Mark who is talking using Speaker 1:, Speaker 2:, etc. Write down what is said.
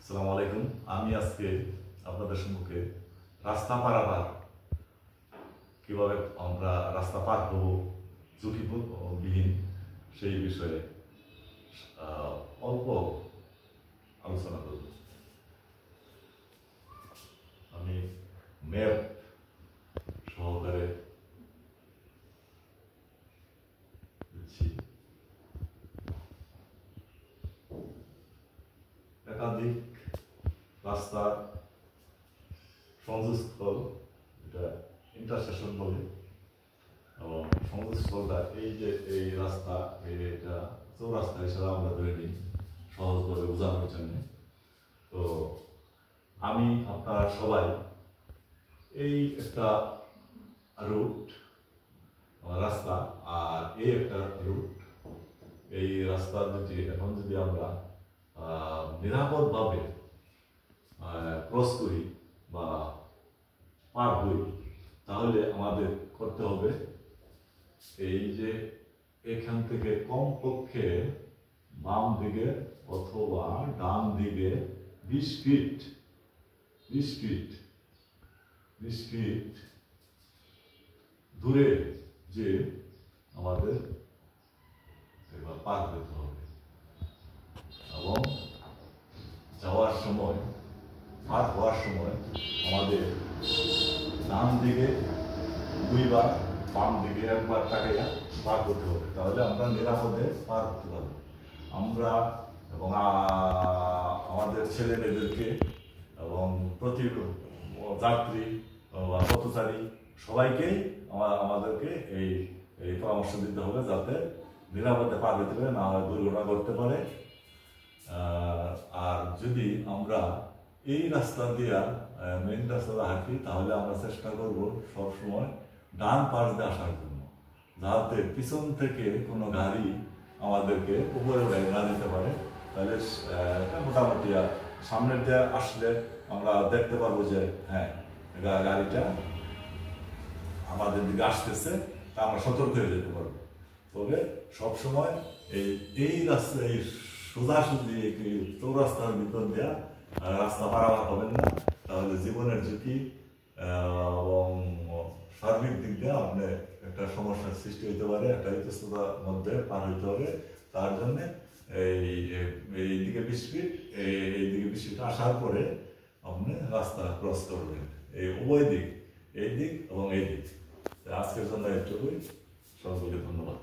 Speaker 1: আসসালামু আলাইকুম। আমি আজকে আপনাদের সম্মুখে রাস্তা পারাপার কিভাবে আমরা রাস্তা পার হব ঝুঁকিবিহীন সেই বিষয়ে অল্প আলোচনা করব। আমি ম্যাপ সহকারে দিচ্ছি। একাধিক রাস্তার সংযোগস্থল, এটা ইন্টারসেকশন বলে, এবং সংযোগস্থলটা এই রাস্তা, এটা চৌরাস্তা হিসেবে আমরা ধরে নিই সহজভাবে বোঝানোর জন্য। তো আমি আপনারা সবাই এই একটা রুট রাস্তা আর এই একটা রুট, এই রাস্তা দুটি এখন যদি আমরা নিরাপদভাবে ক্রস করি বা পার হই, তাহলে আমাদের করতে হবে এই যে এখান থেকে কমপক্ষে বাম দিকে অথবা ডান দিকে 20 ফিট দূরে যে আমাদের এবার পার হতে হবে, এবং যাওয়ার সময় পার হওয়ার সময় আমাদের ডান দিকে দুইবার, বাম দিকে একবার তাকাইয়া পার করতে হবে। তাহলে আমরা নিরাপদে পার করতে পারবো। আমরা এবং আমাদের ছেলে মেয়েদেরকে এবং প্রতি যাত্রী বা পথচারী সবাইকেই আমাদেরকে এই পরামর্শ দিতে হবে, যাতে নিরাপদে পার হতে পারে, না হয় দুর্ঘটনা ঘটতে পারে। আর যদি আমরা এই রাস্তা দিয়ে মেইন রাস্তাটা হাঁটি, তাহলে আমরা চেষ্টা করব সবসময় ডান পাশ দিয়ে আসার জন্য, যাতে পিছন থেকে কোনো গাড়ি আমাদেরকে উপরে উঠে না দিতে পারে। তাহলে মোটামুটি সামনের দিয়ে আসলে আমরা দেখতে পারবো যে হ্যাঁ, গাড়িটা আমাদের দিকে আসতেছে, তা আমরা সতর্ক হয়ে যেতে পারবো। তবে সবসময় এই রাস্তা, এই সোজাসুজি চৌরাস্তার ভিতর দেওয়া রাস্তা পারাপার হবেন না, তাহলে জীবনের ঝুঁকি এবং সার্বিক দিক দিয়ে আপনার একটা সমস্যার সৃষ্টি হতে পারে। একটা ইতস্ততার মধ্যে পার হইতে হবে। তার জন্য এইদিকে 20 ফিট, এইদিকে 20 ফিট আসার পরে আপনি রাস্তা ক্রস করবেন, এই উভয় দিক, এই দিক এবং এই দিক। আজকের জন্য এটুকুই। সকলকে ধন্যবাদ।